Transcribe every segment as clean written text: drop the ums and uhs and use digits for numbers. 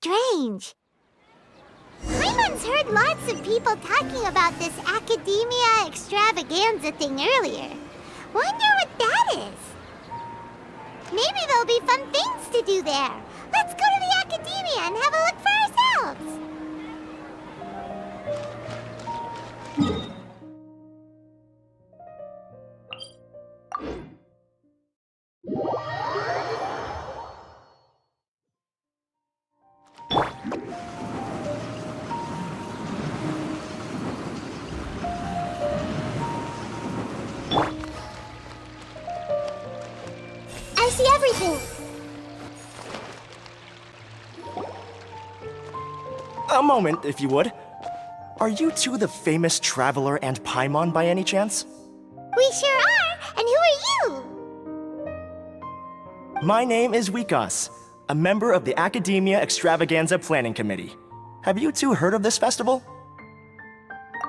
strange. Paimon's heard lots of people talking about this Akademiya Extravaganza thing earlier. Wonder what that is. Maybe there'll be fun things to do there. Let's go to the Akademiya and have a look for ourselves. I see everything. A moment, if you would. Are you two the famous traveler and Paimon by any chance? We sure are, and who are you? My name is Wikas, a member of the Akademiya Extravaganza Planning Committee. Have you two heard of this festival?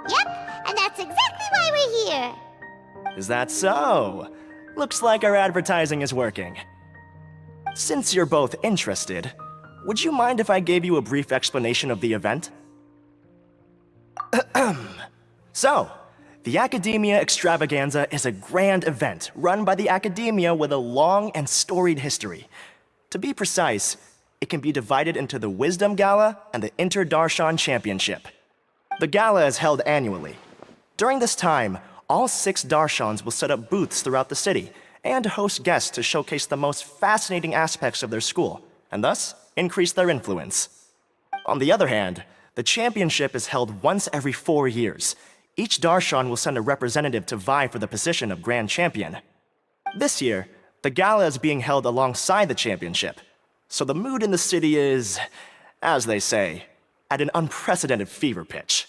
Yep, and that's exactly why we're here. Is that so? Looks like our advertising is working. Since you're both interested, would you mind if I gave you a brief explanation of the event? So, the Akademiya Extravaganza is a grand event run by the Akademiya with a long and storied history. To be precise, it can be divided into the Wisdom Gala and the Inter-Darshan Championship. The gala is held annually. During this time, all 6 Darshans will set up booths throughout the city and host guests to showcase the most fascinating aspects of their school, and thus increase their influence. On the other hand, the championship is held once every 4 years. Each Darshan will send a representative to vie for the position of Grand Champion. This year, the gala is being held alongside the championship, so the mood in the city is, as they say, at an unprecedented fever pitch.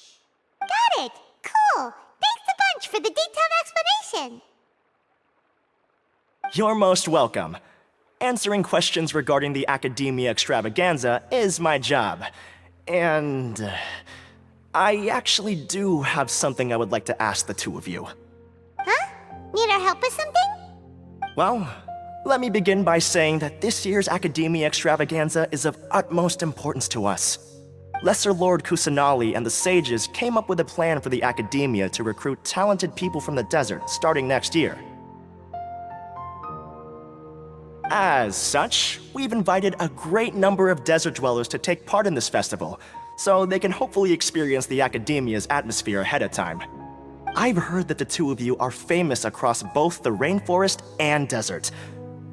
Got it. Cool. Thanks a bunch for the detailed explanation. You're most welcome. Answering questions regarding the Akademiya Extravaganza is my job. And I actually do have something I would like to ask the two of you. Huh? Need our help with something? Well, let me begin by saying that this year's Akademiya Extravaganza is of utmost importance to us. Lesser Lord Kusanali and the sages came up with a plan for the Akademiya to recruit talented people from the desert starting next year. As such, we've invited a great number of desert dwellers to take part in this festival, so they can hopefully experience the Akademiya's atmosphere ahead of time. I've heard that the two of you are famous across both the rainforest and desert.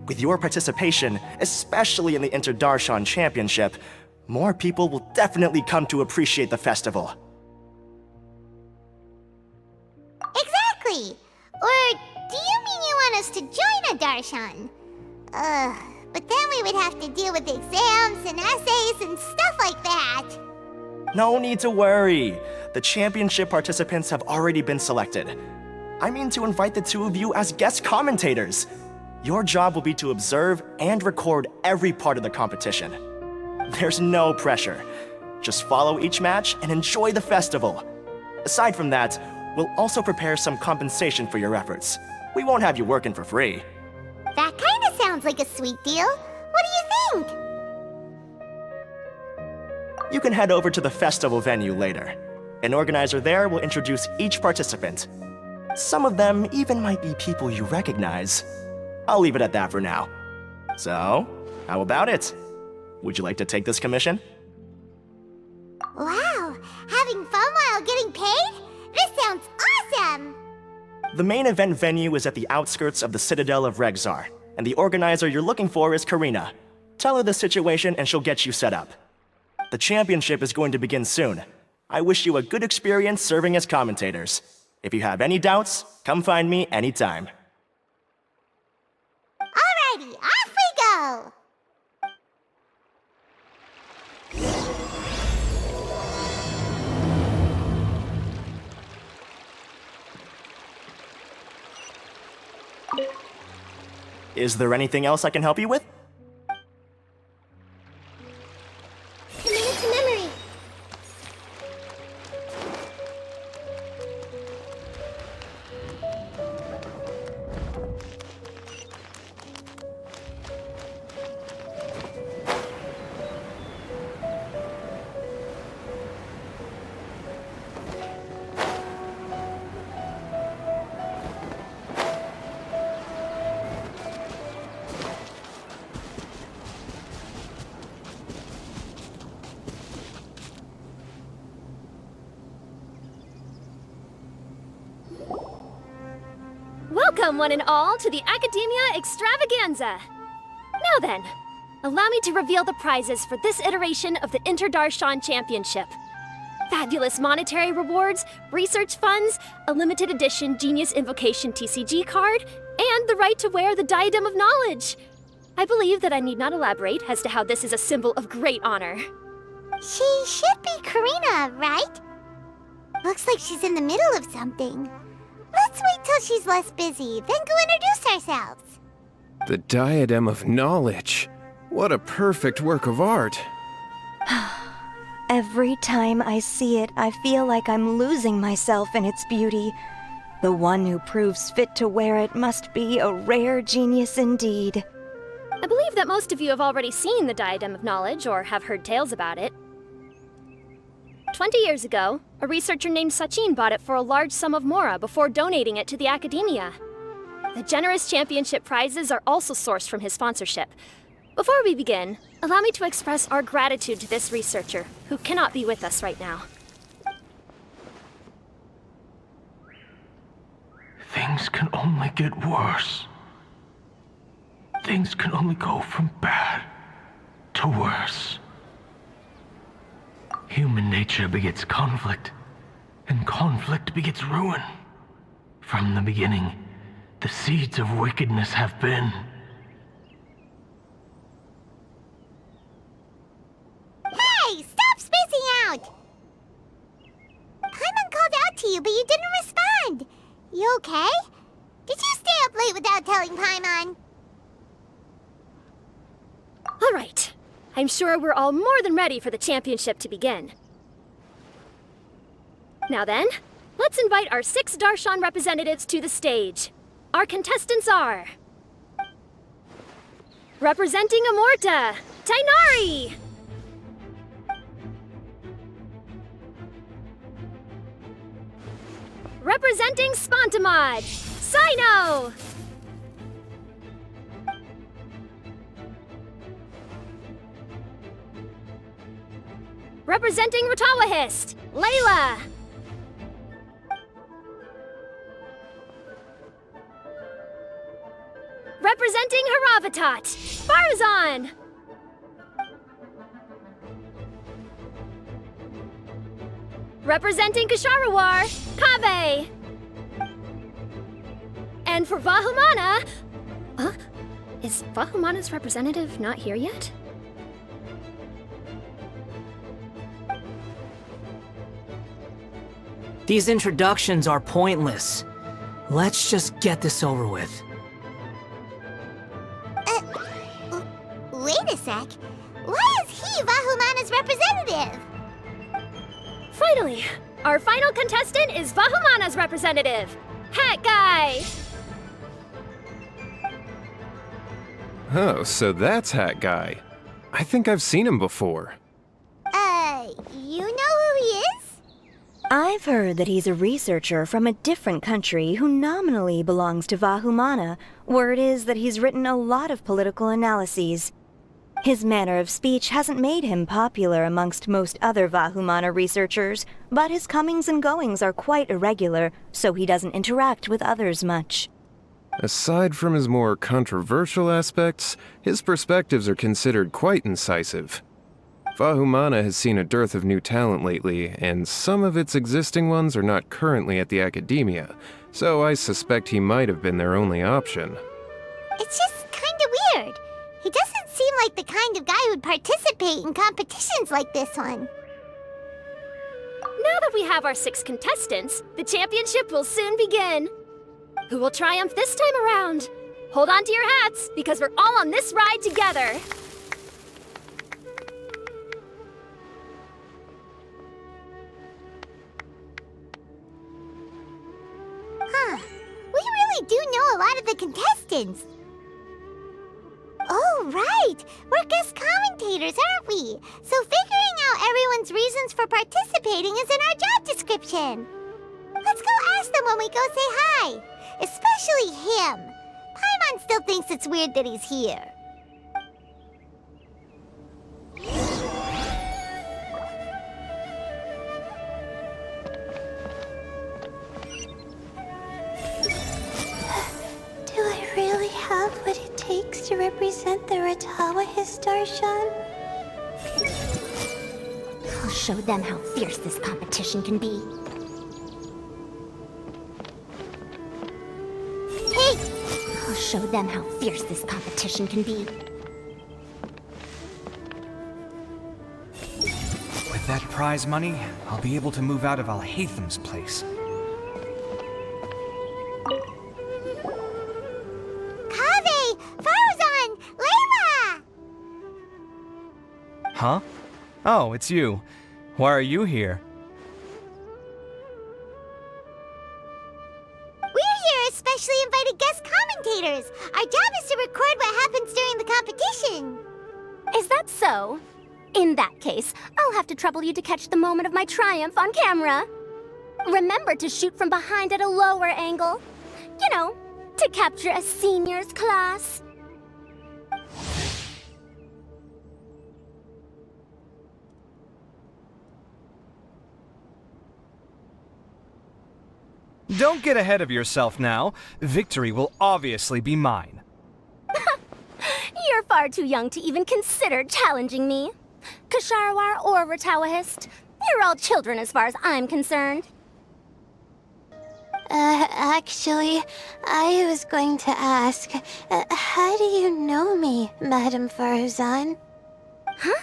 With your participation, especially in the Inter-Darshan Championship, more people will definitely come to appreciate the festival. Exactly! Or do you mean you want us to join a Darshan? But then we would have to deal with exams and essays and stuff like that. No need to worry. The championship participants have already been selected. I mean to invite the two of you as guest commentators. Your job will be to observe and record every part of the competition. There's no pressure. Just follow each match and enjoy the festival. Aside from that, we'll also prepare some compensation for your efforts. We won't have you working for free. That kind of sounds like a sweet deal. What do you think? You can head over to the festival venue later. An organizer there will introduce each participant. Some of them even might be people you recognize. I'll leave it at that for now. So, how about it? Would you like to take this commission? Wow! Having fun while getting paid? This sounds awesome! The main event venue is at the outskirts of the Citadel of Regzar, and the organizer you're looking for is Karina. Tell her the situation and she'll get you set up. The championship is going to begin soon. I wish you a good experience serving as commentators. If you have any doubts, come find me anytime. Alrighty, off we go! Is there anything else I can help you with? Command to memory. Welcome, one and all, to the Akademiya Extravaganza! Now then, allow me to reveal the prizes for this iteration of the Inter-Darshan Championship. Fabulous monetary rewards, research funds, a limited edition Genius Invocation TCG card, and the right to wear the Diadem of Knowledge. I believe that I need not elaborate as to how this is a symbol of great honor. She should be Karina, right? Looks like she's in the middle of something. Let's wait till she's less busy, then go introduce ourselves. The Diadem of Knowledge. What a perfect work of art. Every time I see it, I feel like I'm losing myself in its beauty. The one who proves fit to wear it must be a rare genius indeed. I believe that most of you have already seen the Diadem of Knowledge or have heard tales about it. 20 years ago, a researcher named Sachin bought it for a large sum of mora before donating it to the Akademiya. The generous championship prizes are also sourced from his sponsorship. Before we begin, allow me to express our gratitude to this researcher, who cannot be with us right now. Things can only get worse. Things can only go from bad to worse. Human nature begets conflict, and conflict begets ruin. From the beginning, the seeds of wickedness have been. Hey, stop spacing out! Paimon called out to you, but you didn't respond. You okay? Did you stay up late without telling Paimon? All right. I'm sure we're all more than ready for the championship to begin. Now then, let's invite our 6 Darshan representatives to the stage. Our contestants are... Representing Amorta, Tainari! Representing Spontamod, Sino! Representing Ratawahist, Layla! Representing Haravatat, Farazan! Representing Kasharawar, Kabe! And for Vahumana... Is Vahumana's representative not here yet? These introductions are pointless. Let's just get this over with. Wait a sec. Why is he Vahumana's representative? Finally, our final contestant is Vahumana's representative, Hat Guy! Oh, so that's Hat Guy. I think I've seen him before. You know who he is? I've heard that he's a researcher from a different country who nominally belongs to Vahumana. Word is that he's written a lot of political analyses. His manner of speech hasn't made him popular amongst most other Vahumana researchers, but his comings and goings are quite irregular, so he doesn't interact with others much. Aside from his more controversial aspects, his perspectives are considered quite incisive. Vahumana has seen a dearth of new talent lately, and some of its existing ones are not currently at the Akademiya, so I suspect he might have been their only option. It's just kinda weird. He doesn't seem like the kind of guy who'd participate in competitions like this one. Now that we have our 6 contestants, the championship will soon begin. Who will triumph this time around? Hold on to your hats, because we're all on this ride together. Huh. We really do know a lot of the contestants. Oh, right! We're guest commentators, aren't we? So figuring out everyone's reasons for participating is in our job description. Let's go ask them when we go say hi. Especially him. Paimon still thinks it's weird that he's here. have what it takes to represent the Ratawahist, Darshan? I'll show them how fierce this competition can be. Hey! I'll show them how fierce this competition can be. With that prize money, I'll be able to move out of Alhaitham's place. Kaveh! Farazan! Layla! Huh? Oh, it's you. Why are you here? We're here as specially invited guest commentators. Our job is to record what happens during the competition. Is that so? In that case, I'll have to trouble you to catch the moment of my triumph on camera. Remember to shoot from behind at a lower angle. You know, to capture a seniors class. Don't get ahead of yourself now. Victory will obviously be mine. You're far too young to even consider challenging me. Kasharwar or Ratawahist, you're all children as far as I'm concerned. Actually, I was going to ask, how do you know me, Madam Farazan? Huh?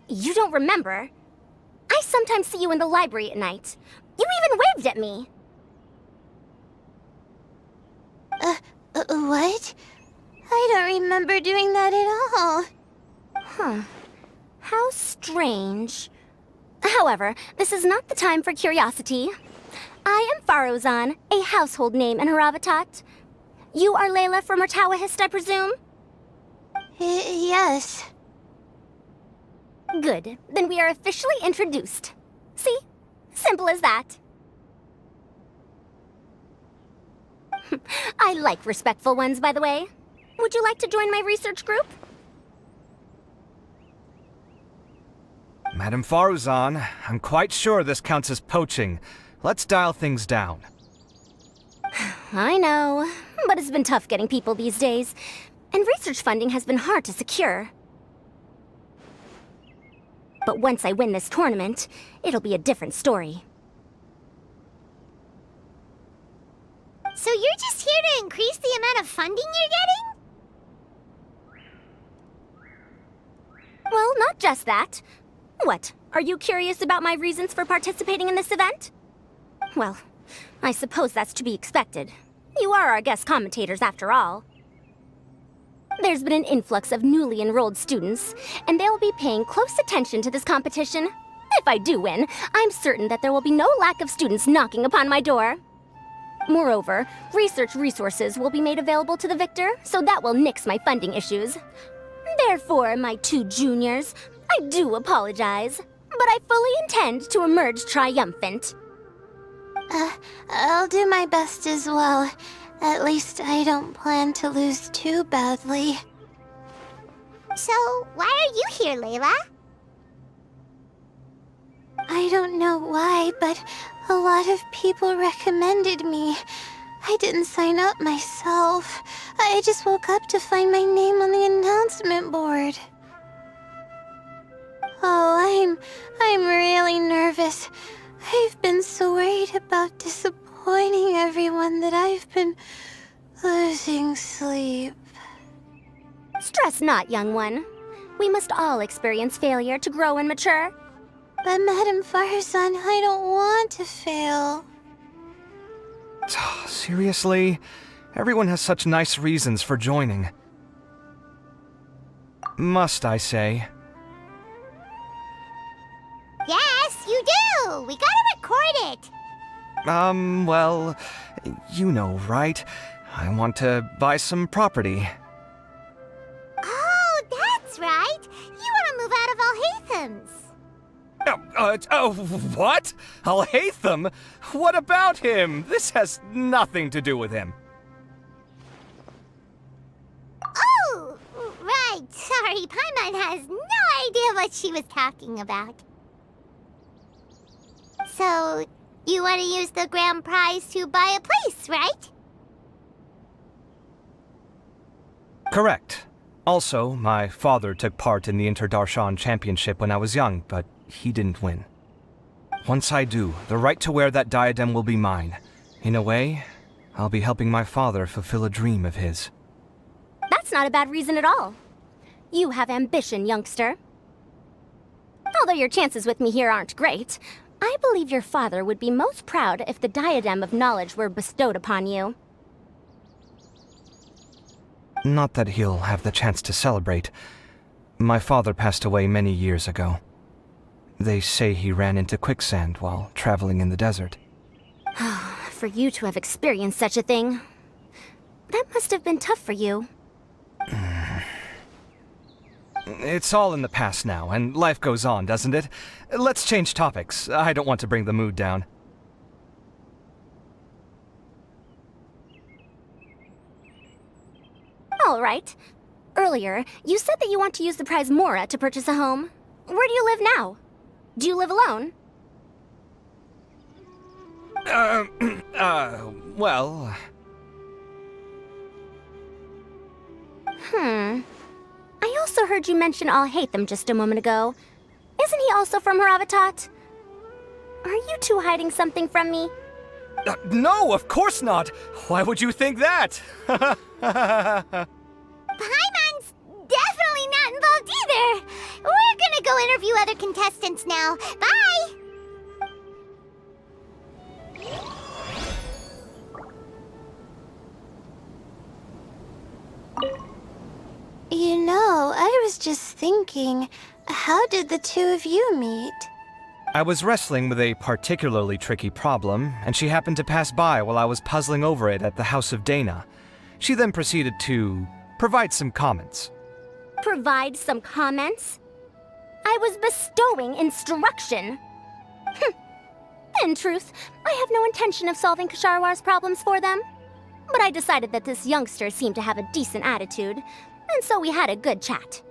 You don't remember? I sometimes see you in the library at night. You even waved at me. What? I don't remember doing that at all. Huh. How strange. However, this is not the time for curiosity. I am Farozan, a household name in Haravatat. You are Layla from Ratawahist, I presume? Yes. Good. Then we are officially introduced. See? Simple as that. I like respectful ones, by the way. Would you like to join my research group? Madam Faruzan, I'm quite sure this counts as poaching. Let's dial things down. I know, but it's been tough getting people these days, and research funding has been hard to secure. But once I win this tournament, it'll be a different story. So you're just here to increase the amount of funding you're getting? Well, not just that. What, are you curious about my reasons for participating in this event? Well, I suppose that's to be expected. You are our guest commentators after all. There's been an influx of newly enrolled students, and they'll be paying close attention to this competition. If I do win, I'm certain that there will be no lack of students knocking upon my door. Moreover, research resources will be made available to the victor, so that will nix my funding issues. Therefore, my two juniors, I do apologize, but I fully intend to emerge triumphant. I'll do my best as well. At least I don't plan to lose too badly. So, why are you here, Layla? I don't know why, but a lot of people recommended me. I didn't sign up myself. I just woke up to find my name on the announcement board. Oh, I'm really nervous. I've been so worried about disappointing everyone that I've been losing sleep. Stress not, young one. We must all experience failure to grow and mature. But Madam Farzan, I don't want to fail. Seriously? Everyone has such nice reasons for joining. Must I say? Yes, you do! We gotta record it! Well, you know, right? I want to buy some property. Oh, that's right! You want to move out of Alhatham's. What? Alhaitham? What about him? This has nothing to do with him. Oh, right. Sorry, Paimon has no idea what she was talking about. So, you want to use the grand prize to buy a place, right? Correct. Also, my father took part in the Inter-Darshan Championship when I was young, but he didn't win. Once I do, the right to wear that diadem will be mine. In a way, I'll be helping my father fulfill a dream of his. That's not a bad reason at all. You have ambition, youngster. Although your chances with me here aren't great, I believe your father would be most proud if the diadem of knowledge were bestowed upon you. Not that he'll have the chance to celebrate. My father passed away many years ago. They say he ran into quicksand while traveling in the desert. For you to have experienced such a thing, that must have been tough for you. It's all in the past now, and life goes on, doesn't it? Let's change topics. I don't want to bring the mood down. All right. Earlier, you said that you want to use the prize Mora to purchase a home. Where do you live now? Do you live alone? Well... I also heard you mention I'll hate them just a moment ago. Isn't he also from Haravatat? Are you two hiding something from me? No, of course not! Why would you think that? Paimon's definitely not involved either. We're gonna go interview other contestants now. Bye! You know, I was just thinking, how did the two of you meet? I was wrestling with a particularly tricky problem, and she happened to pass by while I was puzzling over it at the House of Dana. She then proceeded to provide some comments. Provide some comments? I was bestowing instruction. In truth, I have no intention of solving Kasharwar's problems for them. But I decided that this youngster seemed to have a decent attitude, and so we had a good chat.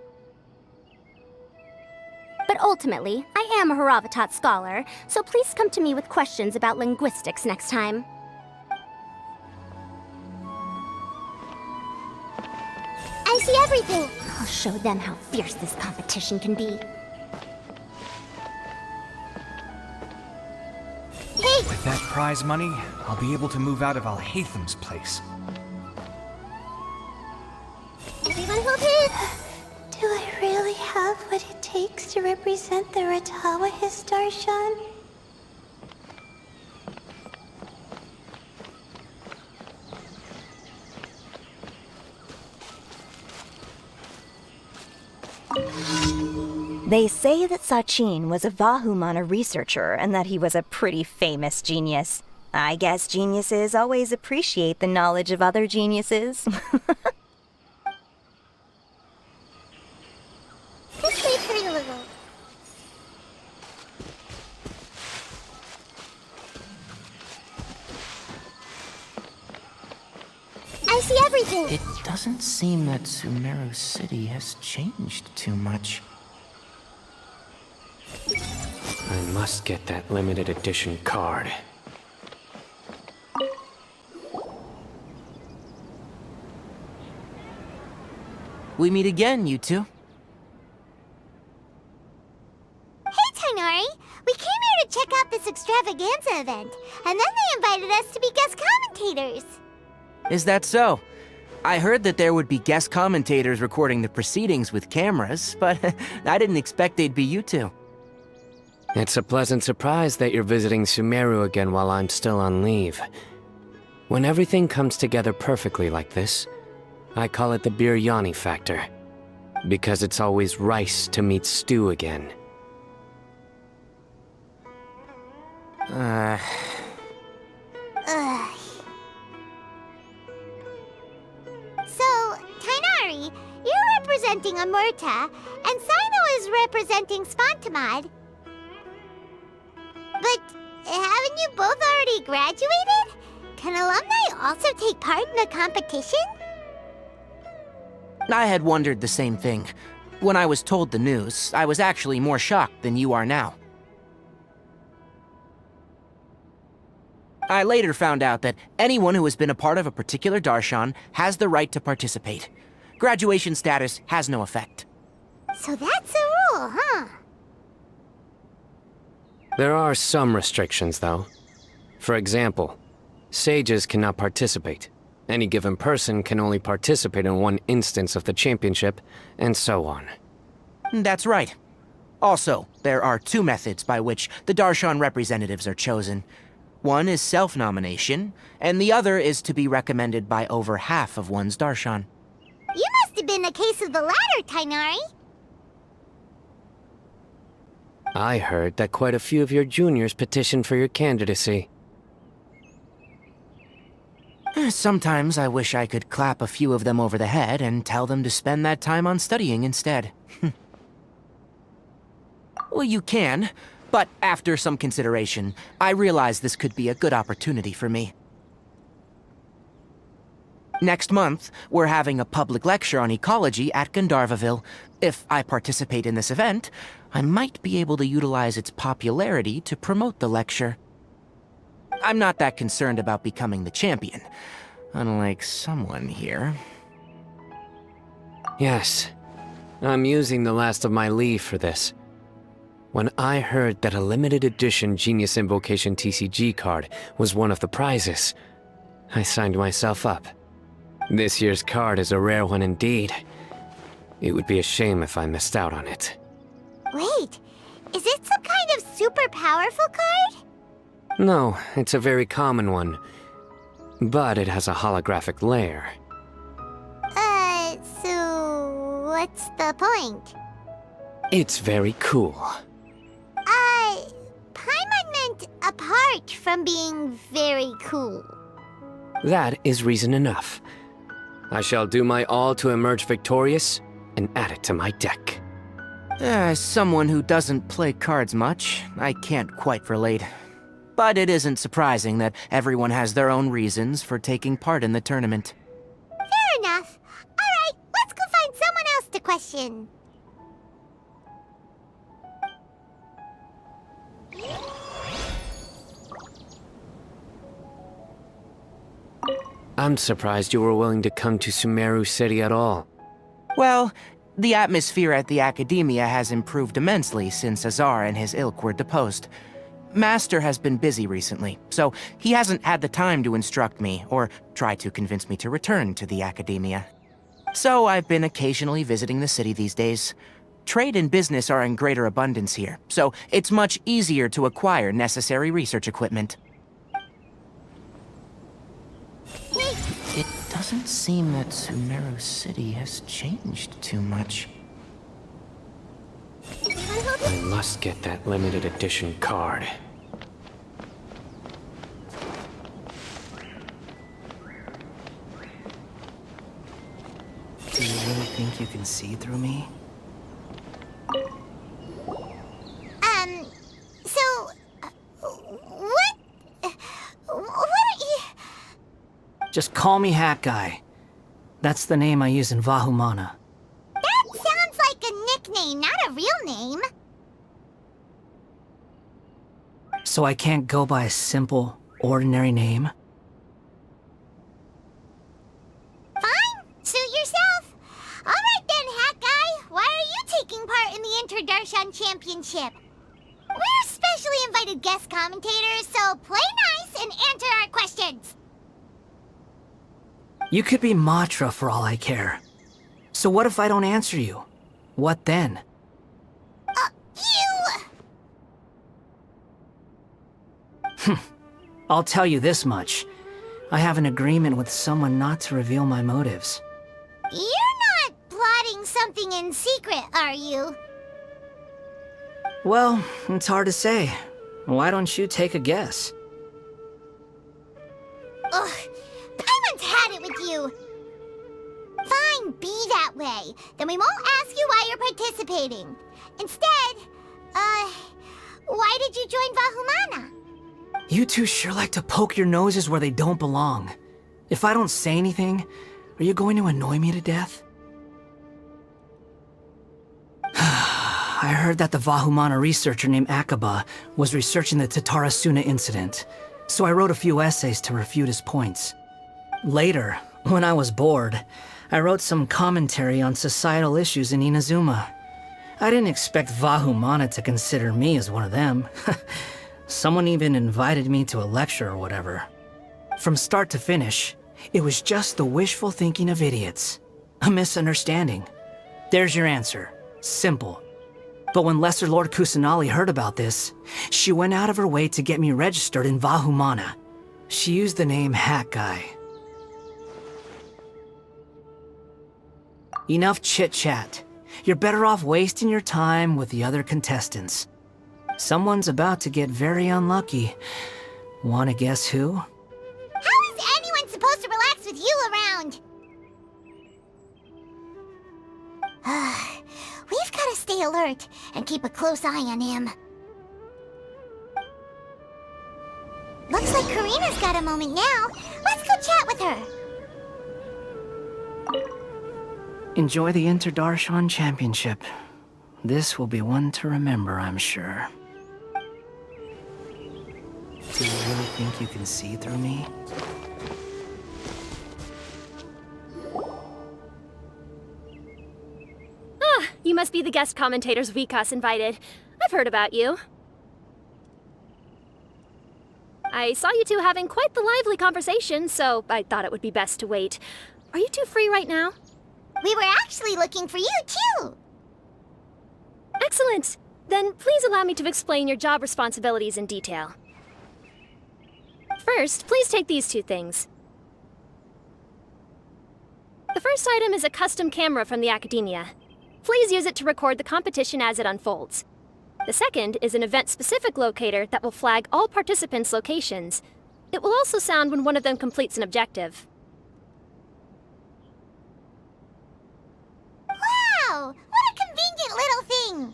But ultimately, I am a Haravatat scholar, so please come to me with questions about linguistics next time. I see everything. I'll show them how fierce this competition can be. Hey! With that prize money, I'll be able to move out of Alhatham's place. Everyone hold it! Do I really have what it takes to represent the Ratawa Hisdarshan? They say that Sachin was a Vahumana researcher and that he was a pretty famous genius. I guess geniuses always appreciate the knowledge of other geniuses. This way, pretty little. I see everything. It doesn't seem that Sumeru City has changed too much. I must get that limited edition card. We meet again, you two. Hey, Tainari! We came here to check out this extravaganza event, and then they invited us to be guest commentators. Is that so? I heard that there would be guest commentators recording the proceedings with cameras, but I didn't expect they'd be you two. It's a pleasant surprise that you're visiting Sumeru again while I'm still on leave. When everything comes together perfectly like this, I call it the biryani factor. Because it's always rice to meet stew again. Ugh. So, Tainari, you're representing Amurta, and Sino is representing Spantamad. But haven't you both already graduated? Can alumni also take part in the competition? I had wondered the same thing. When I was told the news, I was actually more shocked than you are now. I later found out that anyone who has been a part of a particular darshan has the right to participate. Graduation status has no effect. So that's a rule, huh? There are some restrictions, though. For example, sages cannot participate. Any given person can only participate in one instance of the championship, and so on. That's right. Also, there are 2 methods by which the Darshan representatives are chosen. One is self-nomination, and the other is to be recommended by over half of one's Darshan. You must have been a case of the latter, Tainari. I heard that quite a few of your juniors petitioned for your candidacy. Sometimes I wish I could clap a few of them over the head and tell them to spend that time on studying instead. Well, you can, but after some consideration, I realize this could be a good opportunity for me. Next month, we're having a public lecture on ecology at Gandharvaville. If I participate in this event, I might be able to utilize its popularity to promote the lecture. I'm not that concerned about becoming the champion, unlike someone here. Yes, I'm using the last of my leave for this. When I heard that a limited edition Genius Invocation TCG card was one of the prizes, I signed myself up. This year's card is a rare one indeed. It would be a shame if I missed out on it. Wait, is it some kind of super powerful card? No, it's a very common one. But it has a holographic layer. So what's the point? It's very cool. Paimon meant apart from being very cool. That is reason enough. I shall do my all to emerge victorious and add it to my deck. As someone who doesn't play cards much, I can't quite relate. But it isn't surprising that everyone has their own reasons for taking part in the tournament. Fair enough. Alright, let's go find someone else to question. I'm surprised you were willing to come to Sumeru City at all. Well, the atmosphere at the Akademiya has improved immensely since Azar and his ilk were deposed. Master has been busy recently, so he hasn't had the time to instruct me or try to convince me to return to the Akademiya. So I've been occasionally visiting the city these days. Trade and business are in greater abundance here, so it's much easier to acquire necessary research equipment. It doesn't seem that Sumeru City has changed too much. I must get that limited edition card. Do you really think you can see through me? What are you... Just call me Hat Guy. That's the name I use in Vahumana. That sounds like a nickname, not a real name. So I can't go by a simple, ordinary name? Fine, suit yourself. Alright then, Hat Guy. Why are you taking part in the Inter-Darshan Championship? We're specially invited guest commentators, so play nice and answer our questions. You could be Matra for all I care. So what if I don't answer you? What then? I'll tell you this much. I have an agreement with someone not to reveal my motives. You're not plotting something in secret, are you? Well, it's hard to say. Why don't you take a guess? Ugh, Paimon's had it with you. Fine, be that way. Then we won't ask you why you're participating. Instead, why did you join Vahumana? You two sure like to poke your noses where they don't belong. If I don't say anything, are you going to annoy me to death? I heard that the Vahumana researcher named Akaba was researching the Tatarasuna incident, so I wrote a few essays to refute his points. Later, when I was bored, I wrote some commentary on societal issues in Inazuma. I didn't expect Vahumana to consider me as one of them. Someone even invited me to a lecture or whatever. From start to finish, it was just the wishful thinking of idiots. A misunderstanding. There's your answer. Simple. But when Lesser Lord Kusanali heard about this, she went out of her way to get me registered in Vahumana. She used the name Hat Guy. Enough chit-chat. You're better off wasting your time with the other contestants. Someone's about to get very unlucky. Wanna guess who? How is anyone supposed to relax with you around? We've got to stay alert and keep a close eye on him. Looks like Karina's got a moment now. Let's go chat with her. Enjoy the Interdarshan Championship. This will be one to remember, I'm sure. Do you really think you can see through me? You must be the guest commentators Vikas invited. I've heard about you. I saw you two having quite the lively conversation, so I thought it would be best to wait. Are you two free right now? We were actually looking for you, too. Excellent. Then please allow me to explain your job responsibilities in detail. First, please take these two things. The first item is a custom camera from the Akademiya. Please use it to record the competition as it unfolds. The second is an event-specific locator that will flag all participants' locations. It will also sound when one of them completes an objective. Wow! What a convenient little thing!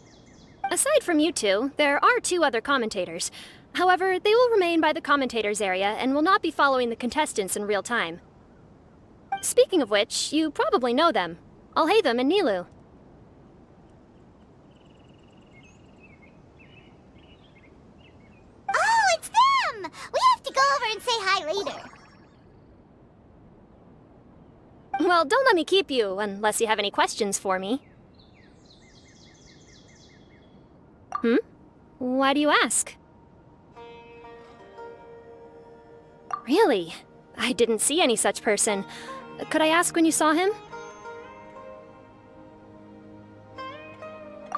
Aside from you two, there are two other commentators. However, they will remain by the commentators area and will not be following the contestants in real time. Speaking of which, you probably know them. Alhaitham and Nilu. Oh, it's them! We have to go over and say hi later. Well, don't let me keep you, unless you have any questions for me. Why do you ask? Really? I didn't see any such person. Could I ask when you saw him?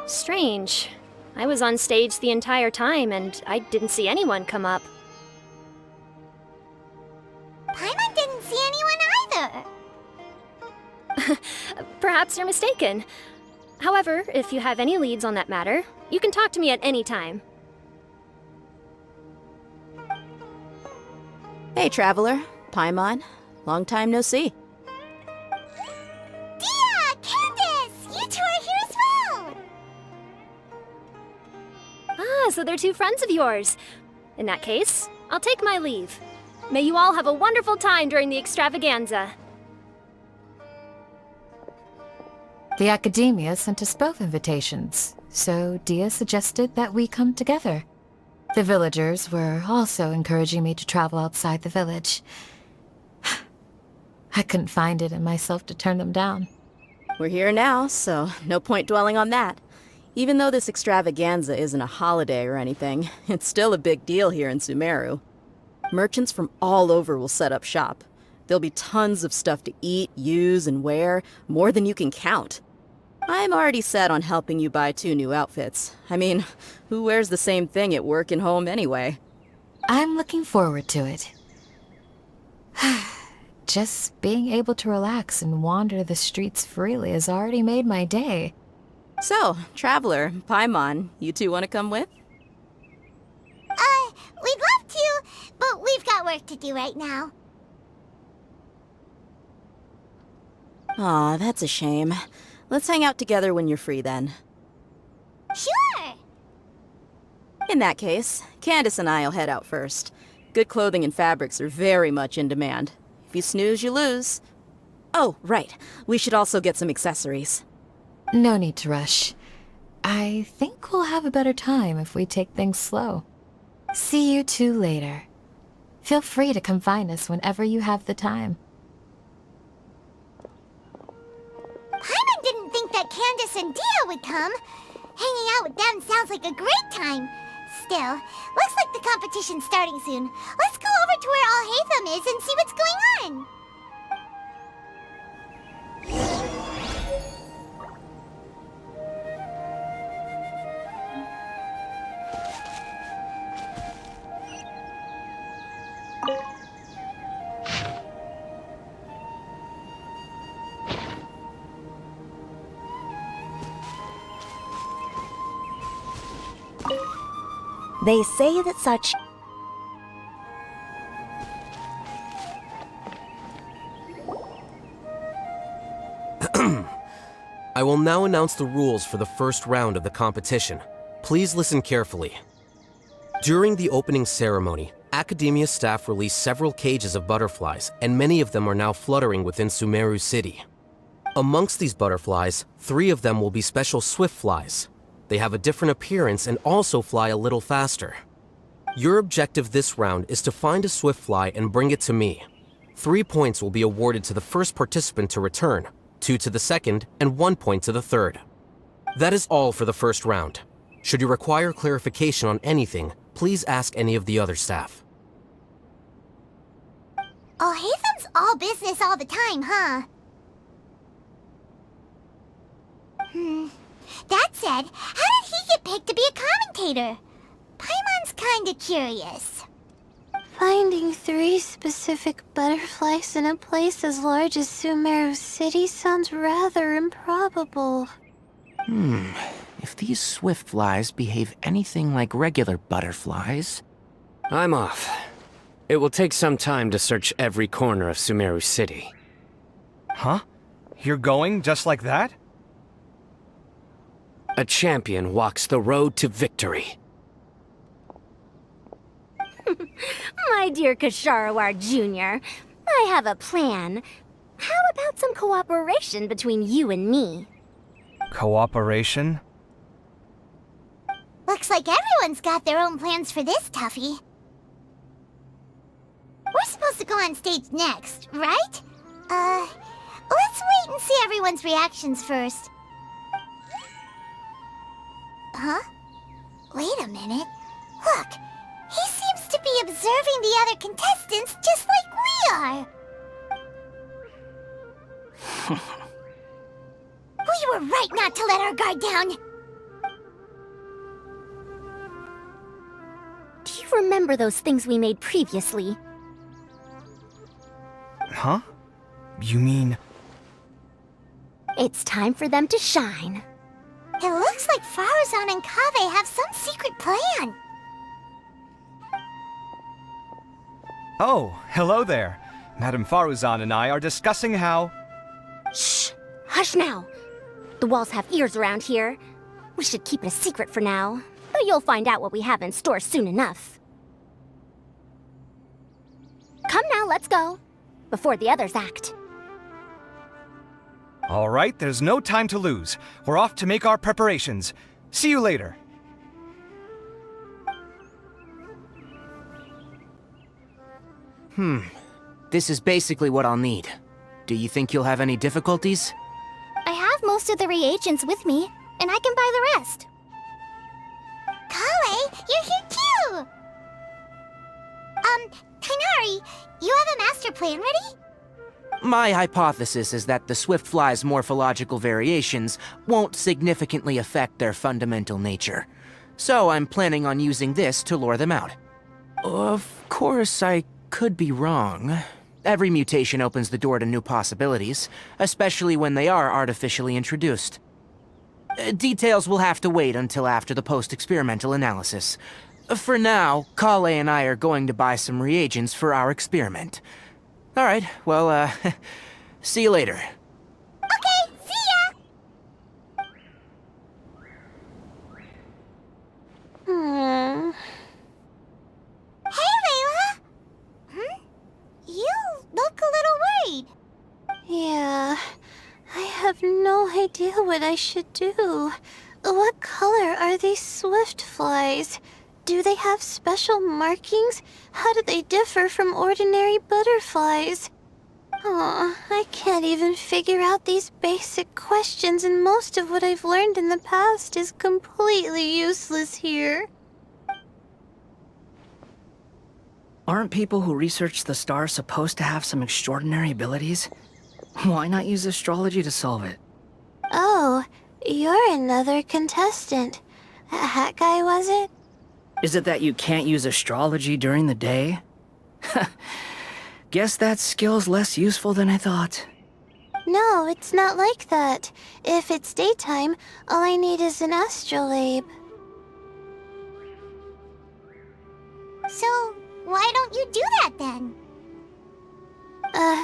Strange. I was on stage the entire time, and I didn't see anyone come up. Paimon didn't see anyone either. Perhaps you're mistaken. However, if you have any leads on that matter, you can talk to me at any time. Hey, Traveler. Paimon. Long time no see. Dia! Candace! You two are here as well! Ah, so they're two friends of yours. In that case, I'll take my leave. May you all have a wonderful time during the extravaganza. The Akademiya sent us both invitations, so Dia suggested that we come together. The villagers were also encouraging me to travel outside the village. I couldn't find it in myself to turn them down. We're here now, so no point dwelling on that. Even though this extravaganza isn't a holiday or anything, it's still a big deal here in Sumeru. Merchants from all over will set up shop. There'll be tons of stuff to eat, use, and wear, more than you can count. I'm already set on helping you buy 2 new outfits. I mean, who wears the same thing at work and home anyway? I'm looking forward to it. Just being able to relax and wander the streets freely has already made my day. So, Traveler, Paimon, you two want to come with? We'd love to, but we've got work to do right now. Aw, that's a shame. Let's hang out together when you're free then. Sure! In that case, Candace and I'll head out first. Good clothing and fabrics are very much in demand. If you snooze, you lose. Oh, right. We should also get some accessories. No need to rush. I think we'll have a better time if we take things slow. See you two later. Feel free to come find us whenever you have the time. that Candace and Dia would come. Hanging out with them sounds like a great time. Still, looks like the competition's starting soon. Let's go over to where Alhaitham is and see what's going on. They say that such... I will now announce the rules for the first round of the competition. Please listen carefully. During the opening ceremony, Akademiya staff released several cages of butterflies, and many of them are now fluttering within Sumeru City. Amongst these butterflies, 3 of them will be special swift flies. They have a different appearance and also fly a little faster. Your objective this round is to find a swift fly and bring it to me. 3 points will be awarded to the first participant to return, 2 to the second, and 1 point to the third. That is all for the first round. Should you require clarification on anything, please ask any of the other staff. Alhaitham's all business all the time, huh? That said, how did he get picked to be a commentator? Paimon's kinda curious. Finding 3 specific butterflies in a place as large as Sumeru City sounds rather improbable. If these swift flies behave anything like regular butterflies... I'm off. It will take some time to search every corner of Sumeru City. Huh? You're going just like that? A champion walks the road to victory. My dear Kasharawar Jr., I have a plan. How about some cooperation between you and me? Cooperation? Looks like everyone's got their own plans for this, Tuffy. We're supposed to go on stage next, right? Let's wait and see everyone's reactions first. Huh? Wait a minute. Look, he seems to be observing the other contestants just like we are. We were right not to let our guard down. Do you remember those things we made previously? Huh? You mean... It's time for them to shine. It looks like Faruzan and Kaveh have some secret plan. Oh, hello there. Madame Faruzan and I are discussing how... Shh! Hush now! The walls have ears around here. We should keep it a secret for now, but you'll find out what we have in store soon enough. Come now, let's go. Before the others act. All right, there's no time to lose. We're off to make our preparations. See you later. This is basically what I'll need. Do you think you'll have any difficulties? I have most of the reagents with me, and I can buy the rest. Kale, you're here too! Tainari, you have a master plan ready? My hypothesis is that the swift fly's morphological variations won't significantly affect their fundamental nature. So I'm planning on using this to lure them out. Of course, I could be wrong. Every mutation opens the door to new possibilities, especially when they are artificially introduced. Details will have to wait until after the post-experimental analysis. For now, Kale and I are going to buy some reagents for our experiment. Alright, well, see you later. Okay, see ya! Hey, Layla! You look a little worried. Yeah, I have no idea what I should do. What color are these swift flies? Do they have special markings? How do they differ from ordinary butterflies? Aw, I can't even figure out these basic questions, and most of what I've learned in the past is completely useless here. Aren't people who research the stars supposed to have some extraordinary abilities? Why not use astrology to solve it? Oh, you're another contestant. That guy, was it? Is it that you can't use astrology during the day? Guess that skill's less useful than I thought. No, it's not like that. If it's daytime, all I need is an astrolabe. So, why don't you do that then?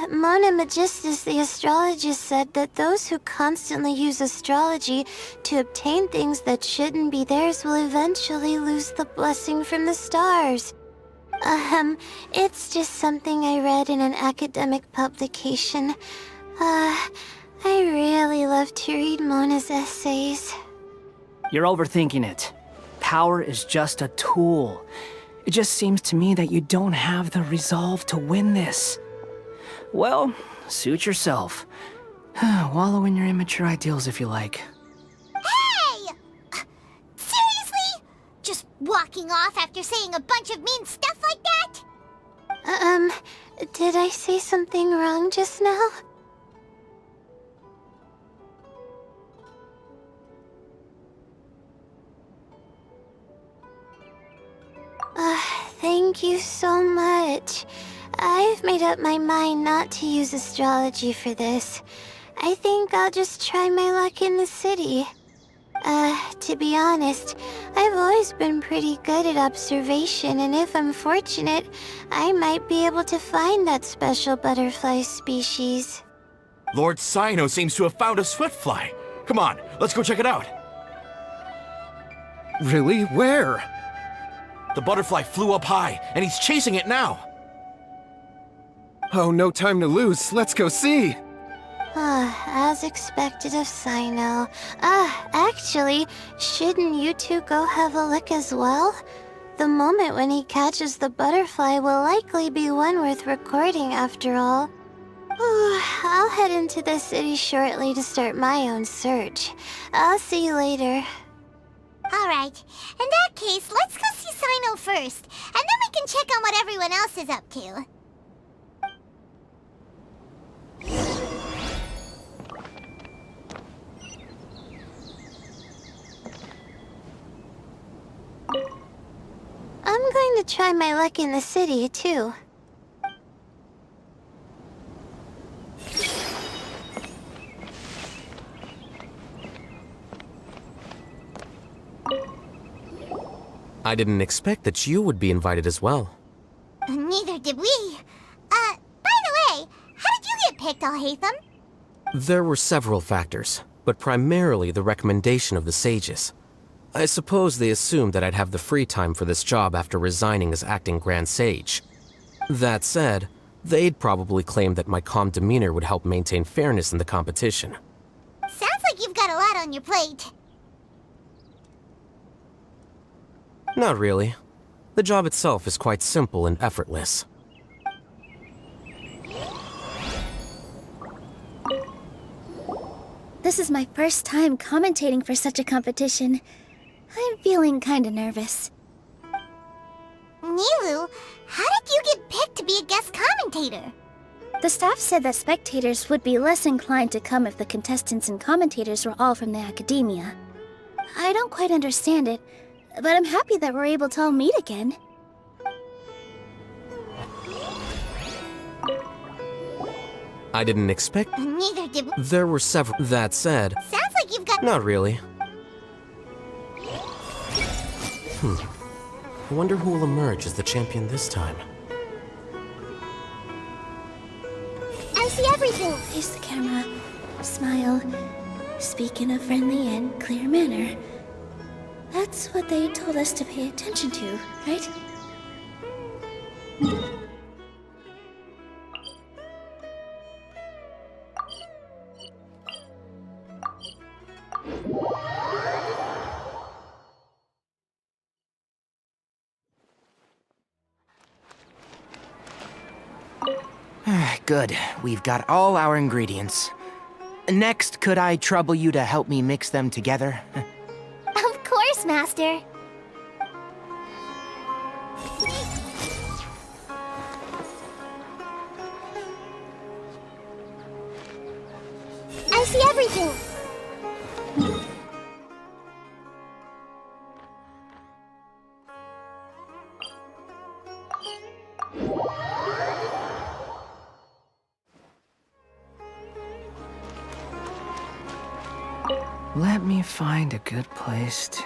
Mona Magistus, the astrologist, said that those who constantly use astrology to obtain things that shouldn't be theirs will eventually lose the blessing from the stars. It's just something I read in an academic publication. I really love to read Mona's essays. You're overthinking it. Power is just a tool. It just seems to me that you don't have the resolve to win this. Well, suit yourself. Wallow in your immature ideals if you like. Hey! Seriously? Just walking off after saying a bunch of mean stuff like that? Did I say something wrong just now? Thank you so much. I've made up my mind not to use astrology for this. I think I'll just try my luck in the city. To be honest, I've always been pretty good at observation, and if I'm fortunate, I might be able to find that special butterfly species. Lord Cyno seems to have found a swiftfly. Come on, let's go check it out. Really? Where? The butterfly flew up high, and he's chasing it now. Oh, no time to lose. Let's go see. As expected of Cyno. Actually, shouldn't you two go have a look as well? The moment when he catches the butterfly will likely be one worth recording after all. I'll head into the city shortly to start my own search. I'll see you later. Alright, in that case, let's go see Cyno first, and then we can check on what everyone else is up to. I'm going to try my luck in the city, too. I didn't expect that you would be invited as well. Neither did we. By the way, how did you get picked, Alhaitham? There were several factors, but primarily the recommendation of the sages. I suppose they assumed that I'd have the free time for this job after resigning as acting Grand Sage. That said, they'd probably claim that my calm demeanor would help maintain fairness in the competition. Sounds like you've got a lot on your plate. Not really. The job itself is quite simple and effortless. This is my first time commentating for such a competition. I'm feeling kinda nervous. Nilu, how did you get picked to be a guest commentator? The staff said that spectators would be less inclined to come if the contestants and commentators were all from the Akademiya. I don't quite understand it, but I'm happy that we're able to all meet again. I didn't expect... Neither did we. There were several... That said... Sounds like you've got... Not really. I wonder who will emerge as the champion this time. I see everything! Face the camera. Smile. Speak in a friendly and clear manner. That's what they told us to pay attention to, right? Good. We've got all our ingredients. Next, could I trouble you to help me mix them together? Of course, Master. I see everything. Let me find a good place to...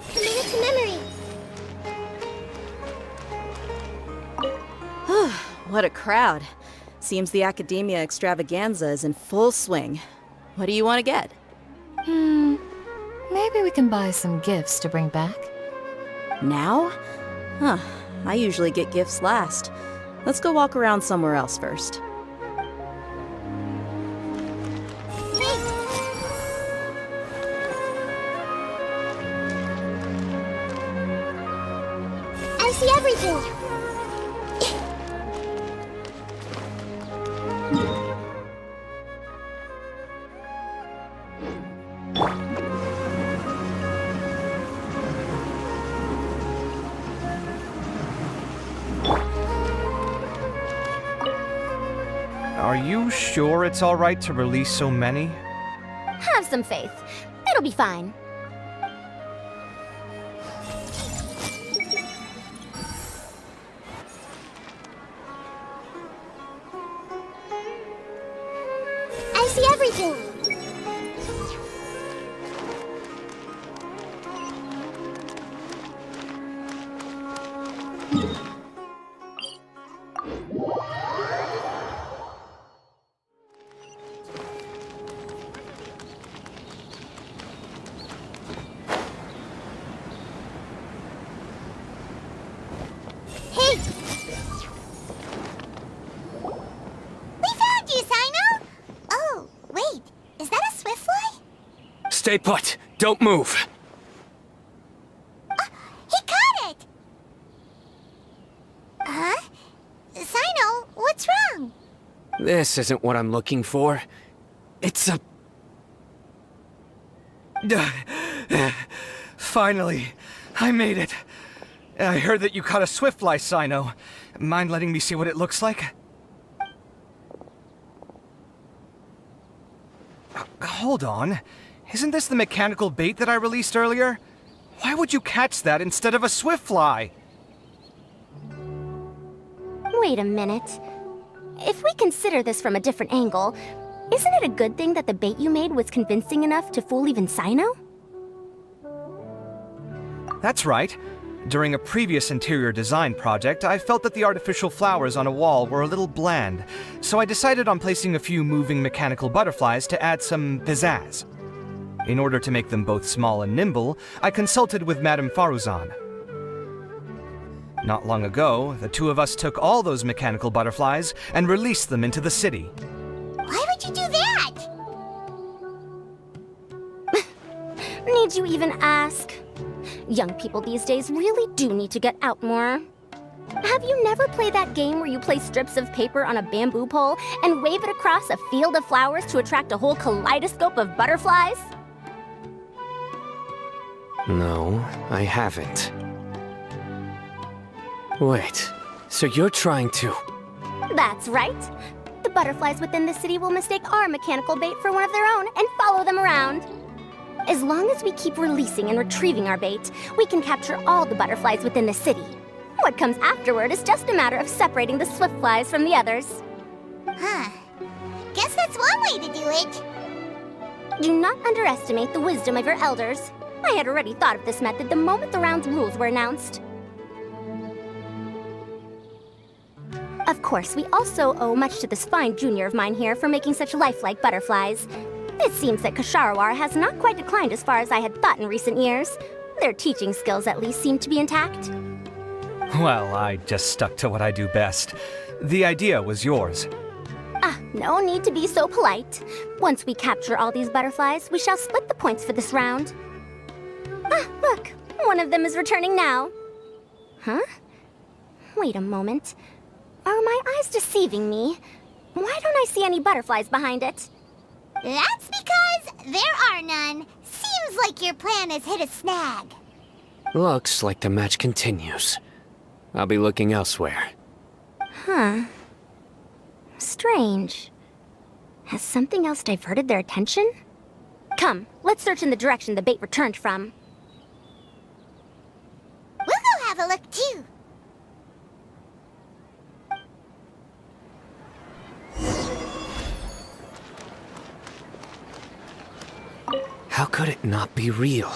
Commit it to memory. What a crowd. Seems the Akademiya Extravaganza is in full swing. What do you want to get? Maybe we can buy some gifts to bring back. Now? Huh. I usually get gifts last. Let's go walk around somewhere else first. I see everything. Are you sure it's all right to release so many? Have some faith. It'll be fine. I see everything. Hey! We found you, Sino! Oh, wait. Is that a swift fly? Stay put. Don't move. He caught it! Huh? Sino, what's wrong? This isn't what I'm looking for. It's a... Finally, I made it. I heard that you caught a swiftfly, Sino. Mind letting me see what it looks like? Hold on. Isn't this the mechanical bait that I released earlier? Why would you catch that instead of a swiftfly? Wait a minute. If we consider this from a different angle, isn't it a good thing that the bait you made was convincing enough to fool even Sino? That's right. During a previous interior design project, I felt that the artificial flowers on a wall were a little bland, so I decided on placing a few moving mechanical butterflies to add some pizzazz. In order to make them both small and nimble, I consulted with Madame Faruzan. Not long ago, the two of us took all those mechanical butterflies and released them into the city. Why would you do that? Need you even ask? Young people these days really do need to get out more. Have you never played that game where you place strips of paper on a bamboo pole and wave it across a field of flowers to attract a whole kaleidoscope of butterflies? No, I haven't. Wait, so you're trying to... That's right. The butterflies within the city will mistake our mechanical bait for one of their own and follow them around. As long as we keep releasing and retrieving our bait, we can capture all the butterflies within the city. What comes afterward is just a matter of separating the swift flies from the others. Huh. Guess that's one way to do it. Do not underestimate the wisdom of your elders. I had already thought of this method the moment the round's rules were announced. Of course, we also owe much to this fine junior of mine here for making such lifelike butterflies. It seems that Kasharawar has not quite declined as far as I had thought in recent years. Their teaching skills at least seem to be intact. Well, I just stuck to what I do best. The idea was yours. No need to be so polite. Once we capture all these butterflies, we shall split the points for this round. Look, one of them is returning now. Huh? Wait a moment. Are my eyes deceiving me? Why don't I see any butterflies behind it? That's because there are none. Seems like your plan has hit a snag. Looks like the match continues. I'll be looking elsewhere. Huh. Strange. Has something else diverted their attention? Come, let's search in the direction the bait returned from. We'll go have a look too. How could it not be real?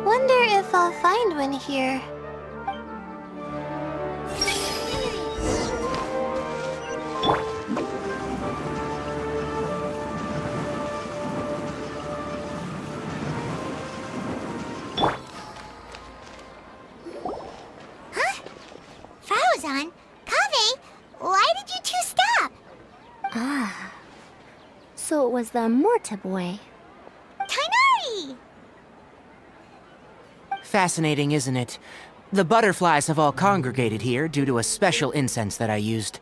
Wonder if I'll find one here. Fauzan, Kaveh, why did you two stop? Ah. So it was the Morta boy. Tainari! Fascinating, isn't it? The butterflies have all congregated here due to a special incense that I used.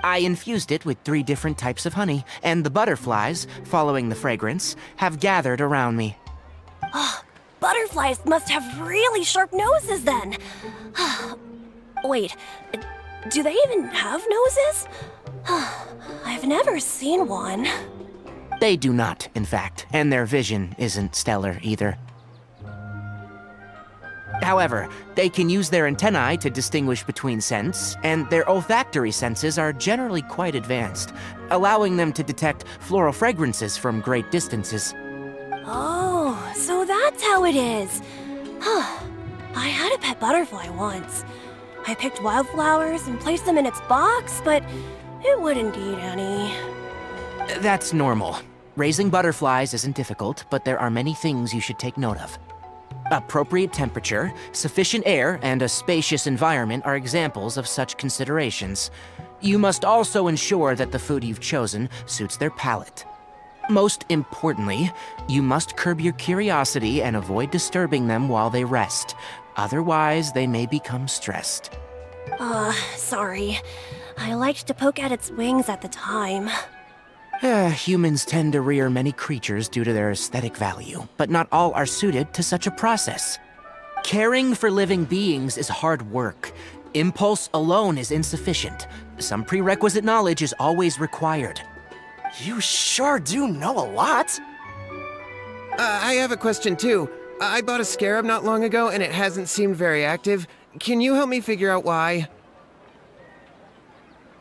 I infused it with 3 different types of honey, and the butterflies, following the fragrance, have gathered around me. Oh, butterflies must have really sharp noses then. Wait, do they even have noses? I've never seen one. They do not, in fact, and their vision isn't stellar either. However, they can use their antennae to distinguish between scents, and their olfactory senses are generally quite advanced, allowing them to detect floral fragrances from great distances. Oh, so that's how it is. I had a pet butterfly once. I picked wildflowers and placed them in its box, but it wouldn't eat any. That's normal. Raising butterflies isn't difficult, but there are many things you should take note of. Appropriate temperature, sufficient air, and a spacious environment are examples of such considerations. You must also ensure that the food you've chosen suits their palate. Most importantly, you must curb your curiosity and avoid disturbing them while they rest. Otherwise, they may become stressed. Sorry. I liked to poke at its wings at the time. Humans tend to rear many creatures due to their aesthetic value, but not all are suited to such a process. Caring for living beings is hard work. Impulse alone is insufficient. Some prerequisite knowledge is always required. You sure do know a lot. I have a question too. I bought a scarab not long ago and it hasn't seemed very active. Can you help me figure out why?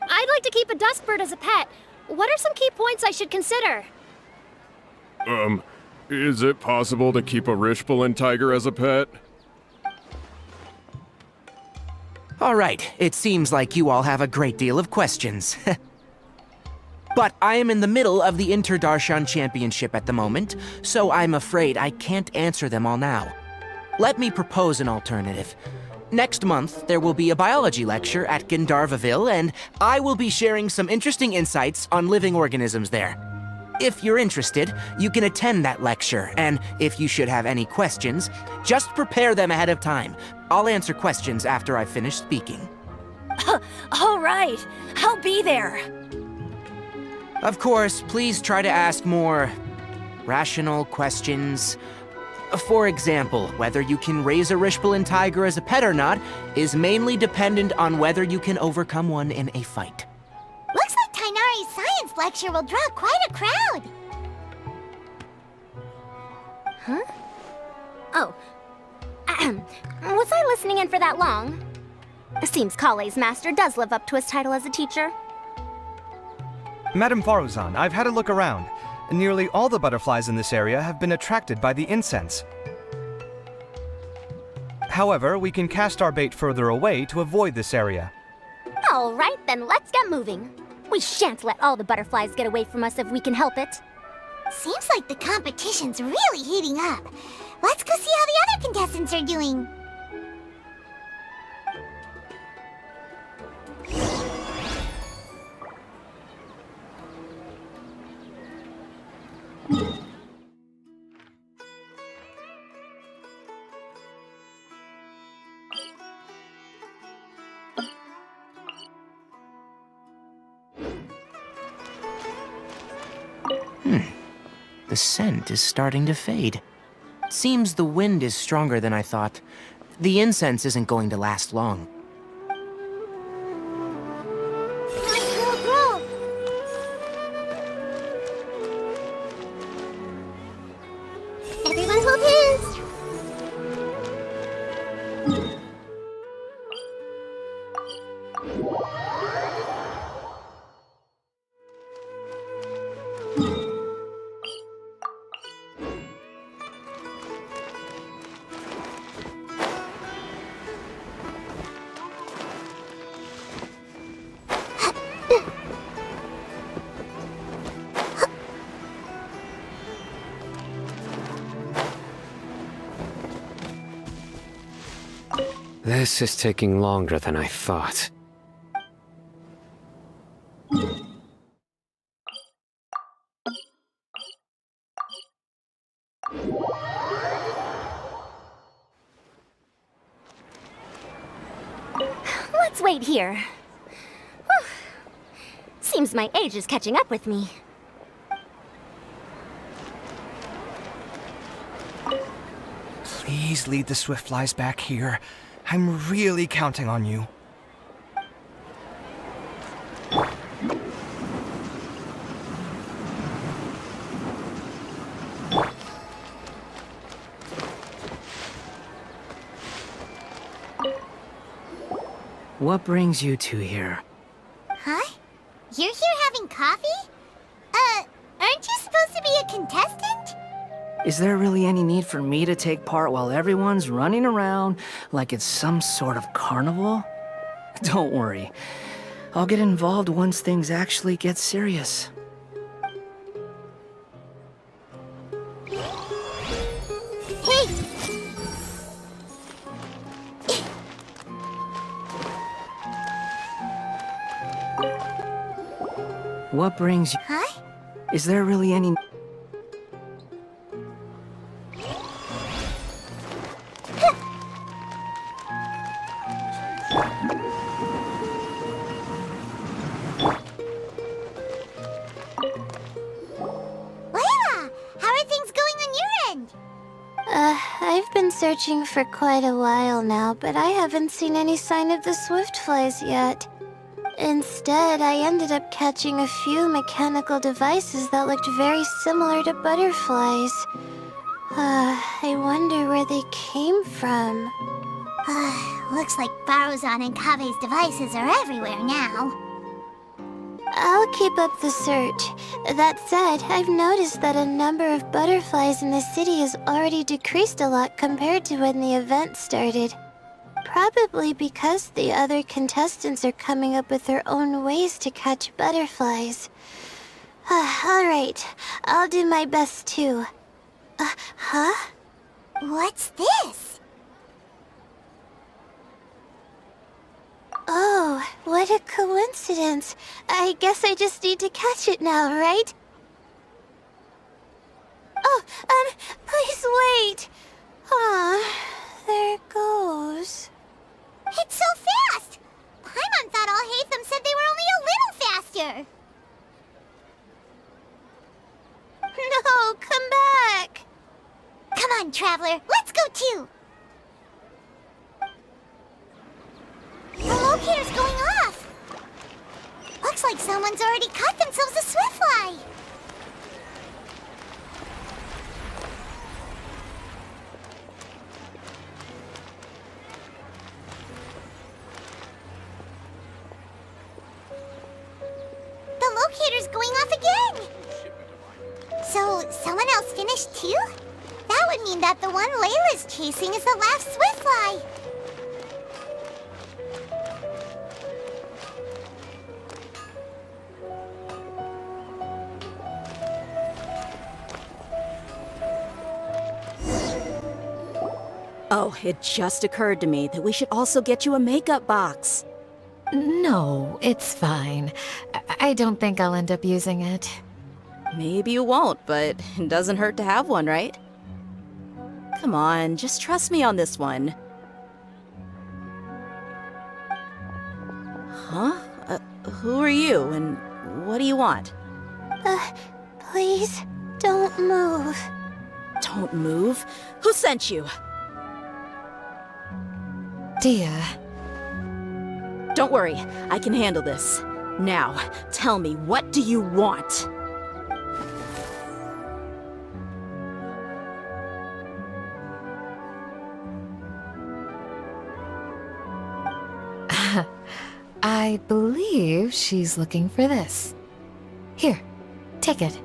I'd like to keep a dustbird as a pet. What are some key points I should consider? Is it possible to keep a Rishbalin tiger as a pet? All right, it seems like you all have a great deal of questions. But I am in the middle of the Interdarshan Championship at the moment, so I'm afraid I can't answer them all now. Let me propose an alternative. Next month, there will be a biology lecture at Gandharvaville, and I will be sharing some interesting insights on living organisms there. If you're interested, you can attend that lecture, and if you should have any questions, just prepare them ahead of time. I'll answer questions after I've finished speaking. All right, I'll be there. Of course, please try to ask more rational questions. For example, whether you can raise a Rishbalin tiger as a pet or not is mainly dependent on whether you can overcome one in a fight. Looks like Tainari's science lecture will draw quite a crowd. Huh? Oh. Was I listening in for that long? Seems Kale's master does live up to his title as a teacher. Madam Faruzan, I've had a look around. Nearly all the butterflies in this area have been attracted by the incense. However, we can cast our bait further away to avoid this area. All right, then let's get moving. We shan't let all the butterflies get away from us if we can help it. Seems like the competition's really heating up. Let's go see how the other contestants are doing. The scent is starting to fade. Seems the wind is stronger than I thought. The incense isn't going to last long. Everyone hold hands. This is taking longer than I thought. Let's wait here. Whew. Seems my age is catching up with me. Please lead the Swiftflies back here. I'm really counting on you. What brings you two here? Huh? You're here having coffee? Aren't you supposed to be a contestant? Is there really any need for me to take part while everyone's running around like it's some sort of carnival? Don't worry. I'll get involved once things actually get serious. Hey! What brings you... Huh? Is there really any... I've been searching for quite a while now, but I haven't seen any sign of the Swiftflies yet. Instead, I ended up catching a few mechanical devices that looked very similar to butterflies. I wonder where they came from. Looks like Barozan and Kabe's devices are everywhere now. I'll keep up the search. That said, I've noticed that a number of butterflies in the city has already decreased a lot compared to when the event started. Probably because the other contestants are coming up with their own ways to catch butterflies. Alright, I'll do my best too. Huh? What's this? Oh, what a coincidence. I guess I just need to catch it now, right? Oh, please wait. There it goes. It's so fast! Paimon thought all Hatham said they were only a little faster. No, come back. Come on, Traveler, let's go too. The locator's going off! Looks like someone's already caught themselves a Swiftfly! The locator's going off again! So, someone else finished too? That would mean that the one Layla's chasing is the last Swiftfly. Oh, it just occurred to me that we should also get you a makeup box. No, it's fine. I don't think I'll end up using it. Maybe you won't, but it doesn't hurt to have one, right? Come on, just trust me on this one. Huh? Who are you, and what do you want? Please, don't move. Don't move? Who sent you? Dia. Don't worry, I can handle this. Now, tell me, what do you want? I believe she's looking for this. Here, take it.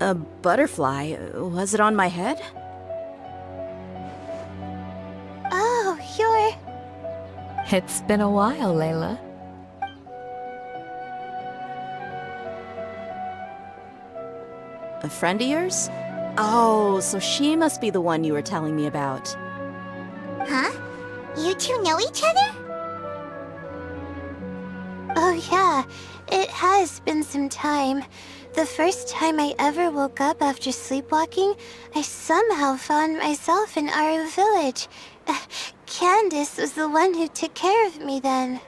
A butterfly? Was it on my head? Oh, you're... It's been a while, Layla. A friend of yours? Oh, so she must be the one you were telling me about. Huh? You two know each other? Oh yeah, it has been some time. The first time I ever woke up after sleepwalking, I somehow found myself in our village. Candace was the one who took care of me then.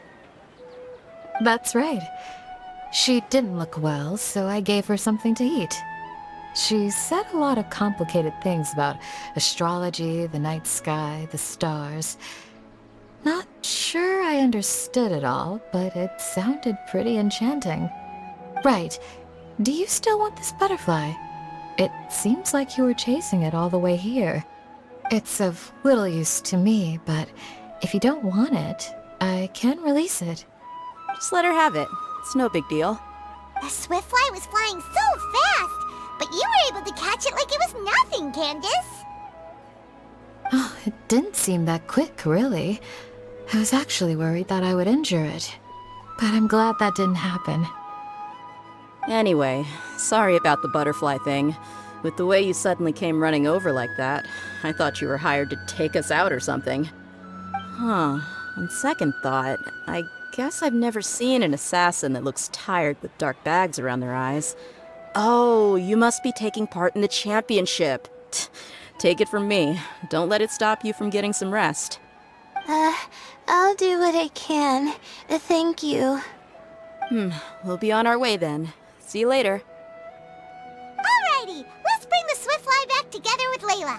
That's right. She didn't look well, so I gave her something to eat. She said a lot of complicated things about astrology, the night sky, the stars. Not sure I understood it all, but it sounded pretty enchanting. Right. Do you still want this butterfly? It seems like you were chasing it all the way here. It's of little use to me, but if you don't want it, I can release it. Just let her have it. It's no big deal. The Swiftfly was flying so fast, but you were able to catch it like it was nothing, Candace. Oh, it didn't seem that quick, really. I was actually worried that I would injure it, but I'm glad that didn't happen. Anyway, sorry about the butterfly thing. With the way you suddenly came running over like that, I thought you were hired to take us out or something. Huh. On second thought, I guess I've never seen an assassin that looks tired with dark bags around their eyes. Oh, you must be taking part in the championship. Take it from me. Don't let it stop you from getting some rest. I'll do what I can. Thank you. We'll be on our way then. See you later. Alrighty, let's bring the Swiftfly back together with Layla.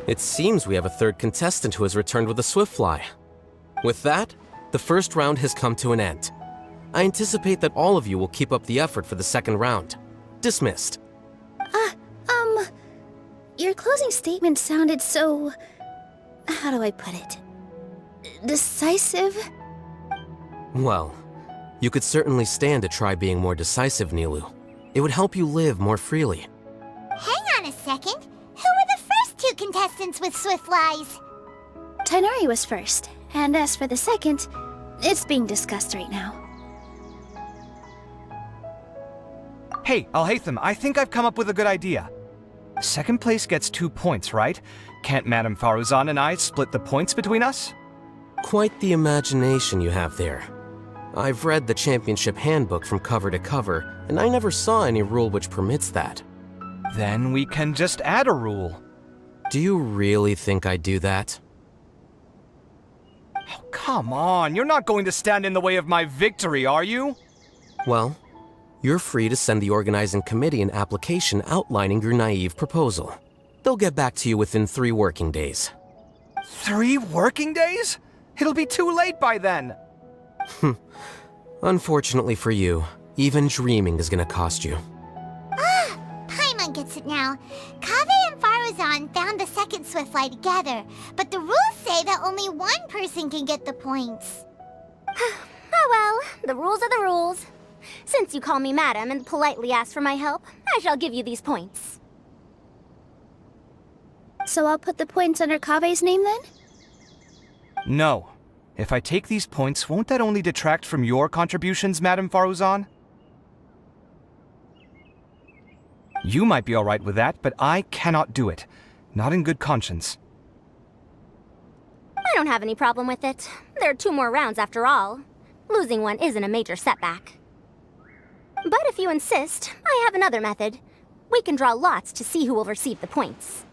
It seems we have a third contestant who has returned with a Swiftfly. With that, the first round has come to an end. I anticipate that all of you will keep up the effort for the second round. Dismissed. Your closing statement sounded so... how do I put it? Decisive? Well, you could certainly stand to try being more decisive, Nilu. It would help you live more freely. Hang on a second. Who were the first two contestants with Swiftflies? Tighnari was first, and as for the second, it's being discussed right now. Hey, Alhaitham, I think I've come up with a good idea. Second place gets 2 points, right? Can't Madame Faruzan and I split the points between us? Quite the imagination you have there. I've read the championship handbook from cover to cover, and I never saw any rule which permits that. Then we can just add a rule. Do you really think I'd do that? Oh, come on, you're not going to stand in the way of my victory, are you? Well, you're free to send the organizing committee an application outlining your naive proposal. They'll get back to you within 3 working days. 3 working days? It'll be too late by then. Unfortunately for you, even dreaming is gonna cost you. Ah, Paimon gets it now. Kaveh and Faruzan found the second Swiftfly together, but the rules say that only one person can get the points. Oh well, the rules are the rules. Since you call me madam and politely ask for my help, I shall give you these points. So I'll put the points under Kaveh's name then? No. If I take these points, won't that only detract from your contributions, Madame Faruzan? You might be alright with that, but I cannot do it. Not in good conscience. I don't have any problem with it. There are 2 more rounds after all. Losing one isn't a major setback. But if you insist, I have another method. We can draw lots to see who will receive the points.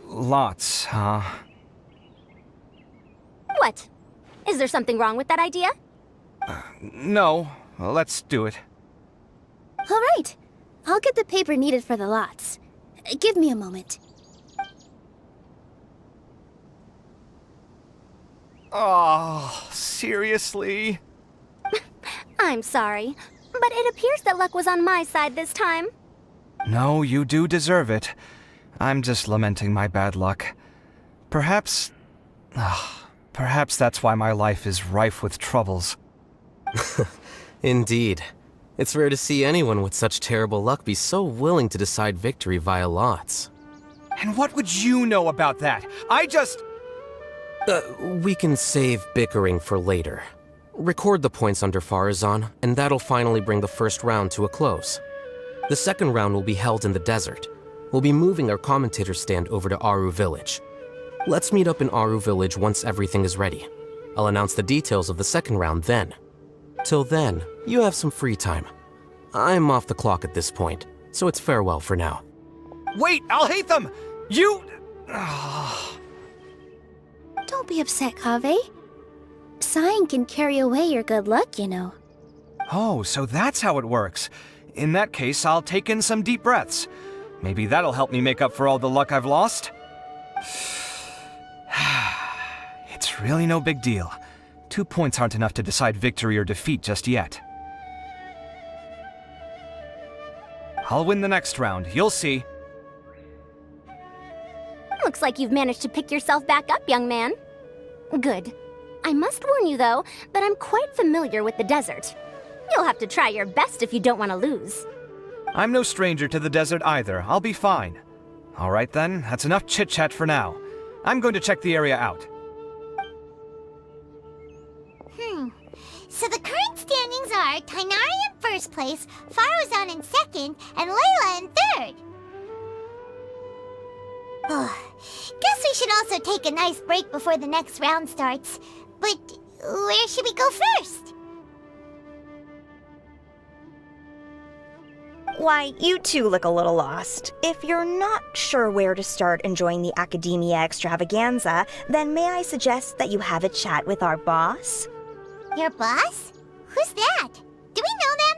Lots, huh? What? Is there something wrong with that idea? No. Well, let's do it. All right. I'll get the paper needed for the lots. Give me a moment. Oh, seriously? I'm sorry, but it appears that luck was on my side this time. No, you do deserve it. I'm just lamenting my bad luck. Perhaps that's why my life is rife with troubles. Indeed. It's rare to see anyone with such terrible luck be so willing to decide victory via lots. And what would you know about that? We can save bickering for later. Record the points under Faruzan, and that'll finally bring the first round to a close. The second round will be held in the desert. We'll be moving our commentator stand over to Aru Village. Let's meet up in Aru Village once everything is ready. I'll announce the details of the second round then. Till then, you have some free time. I'm off the clock at this point, so it's farewell for now. Wait, I'll hate them! You... Don't be upset, Kaveh. Sighing can carry away your good luck, you know. Oh, so that's how it works. In that case, I'll take in some deep breaths. Maybe that'll help me make up for all the luck I've lost. It's really no big deal. 2 points aren't enough to decide victory or defeat just yet. I'll win the next round, you'll see. Looks like you've managed to pick yourself back up, young man. Good. I must warn you, though, that I'm quite familiar with the desert. You'll have to try your best if you don't want to lose. I'm no stranger to the desert either. I'll be fine. All right then, that's enough chit-chat for now. I'm going to check the area out. So the current standings are Tainari in first place, Faruzan in second, and Layla in third. Guess we should also take a nice break before the next round starts. But where should we go first? Why, you two look a little lost. If you're not sure where to start enjoying the Akademiya Extravaganza, then may I suggest that you have a chat with our boss? Your boss? Who's that? Do we know them?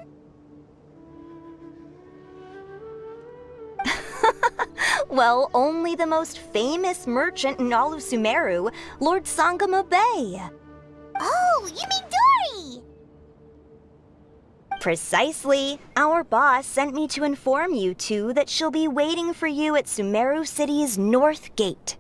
Well, only the most famous merchant in all of Sumeru, Lord Sangamo Bay. Oh, you mean Dory! Precisely. Our boss sent me to inform you two that she'll be waiting for you at Sumeru City's North Gate.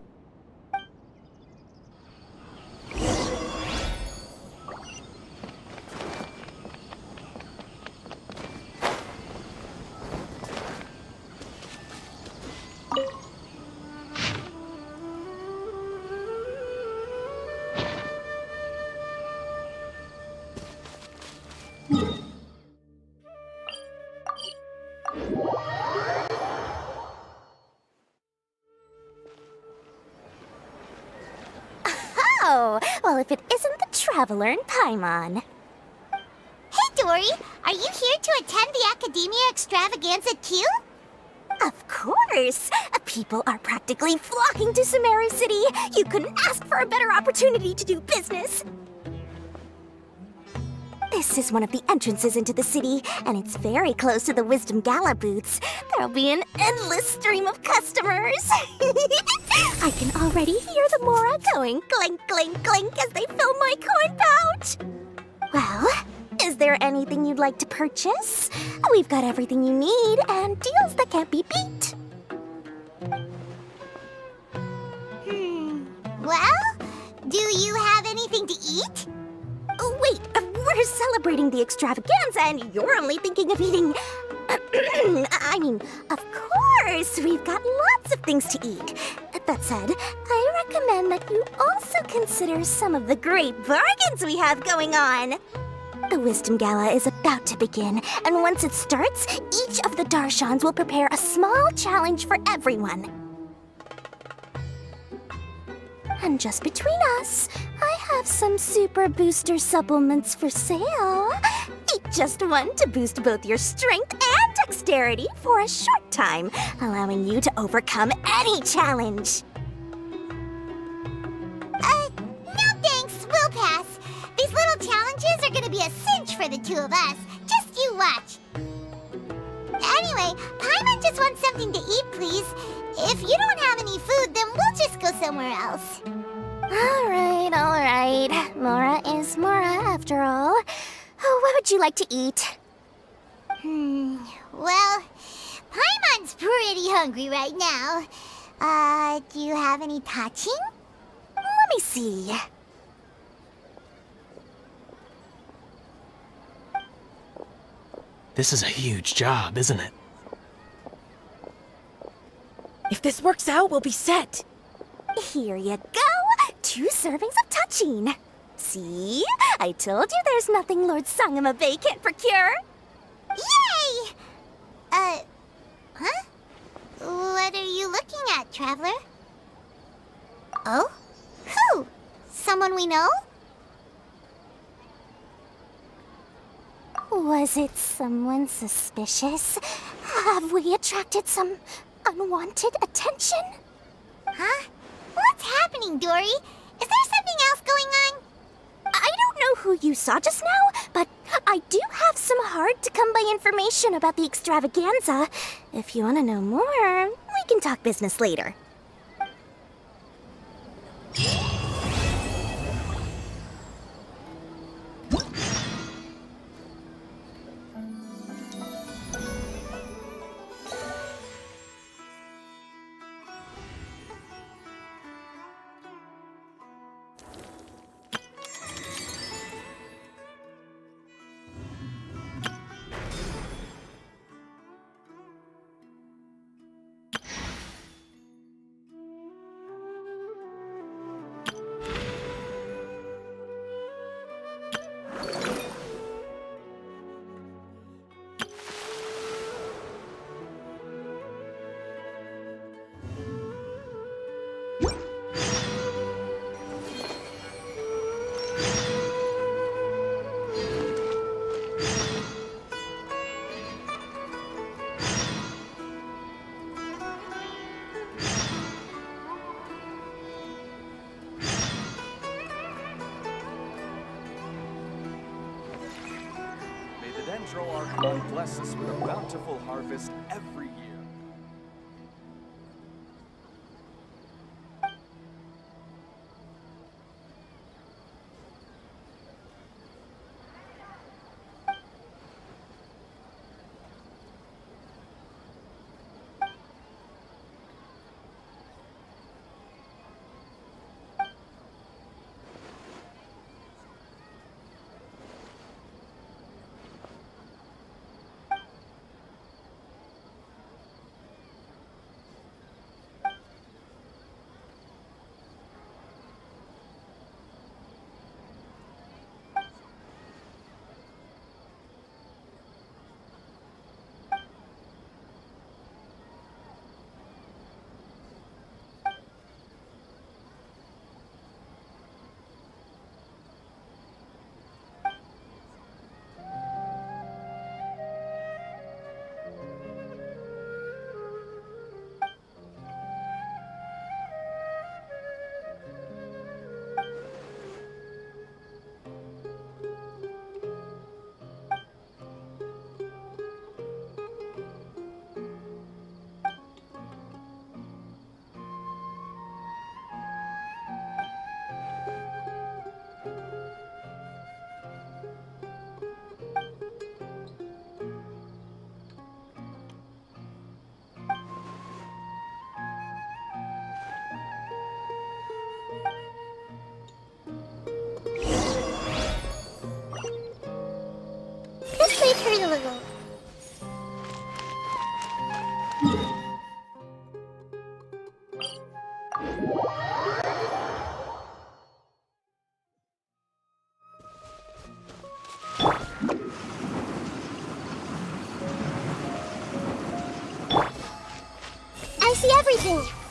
Oh, well, if it isn't the Traveler in Paimon. Hey, Dory! Are you here to attend the Akademiya Extravaganza too? Of course! People are practically flocking to Sumeru City. You couldn't ask for a better opportunity to do business. This is one of the entrances into the city, and it's very close to the Wisdom Gala booths. There'll be an endless stream of customers. I can already hear the Mora going clink, clink, clink as they fill my coin pouch. Well, is there anything you'd like to purchase? We've got everything you need and deals that can't be beat. Well, do you have anything to eat? Oh, wait, we're celebrating the extravaganza and you're only thinking of eating... I mean, of course, we've got lots of things to eat. That said, I recommend that you also consider some of the great bargains we have going on. The Wisdom Gala is about to begin, and once it starts, each of the Darshans will prepare a small challenge for everyone. And just between us, I have some super booster supplements for sale. Eat just one to boost both your strength and dexterity for a short time, allowing you to overcome any challenge. No thanks, we'll pass. These little challenges are gonna be a cinch for the two of us. Just you watch. Anyway, Paimon just wants something to eat, please. If you don't have any food, then we'll just go somewhere else. All right. Mora is Mora after all. Oh, what would you like to eat? Well, Paimon's pretty hungry right now. Do you have any touching? Let me see. This is a huge job, isn't it? If this works out, we'll be set. Here you go. 2 servings of touching. See? I told you there's nothing Lord Sangamabe can't procure. Yay! Huh? What are you looking at, Traveler? Oh? Who? Someone we know? Was it someone suspicious? Have we attracted some unwanted attention? Huh? What's happening, Dory? Is there something else going on? I don't know who you saw just now, but I do have some hard-to-come-by information about the extravaganza. If you want to know more, we can talk business later. Dendro Archon bless us with a bountiful harvest every year. just hurt a little. I see everything.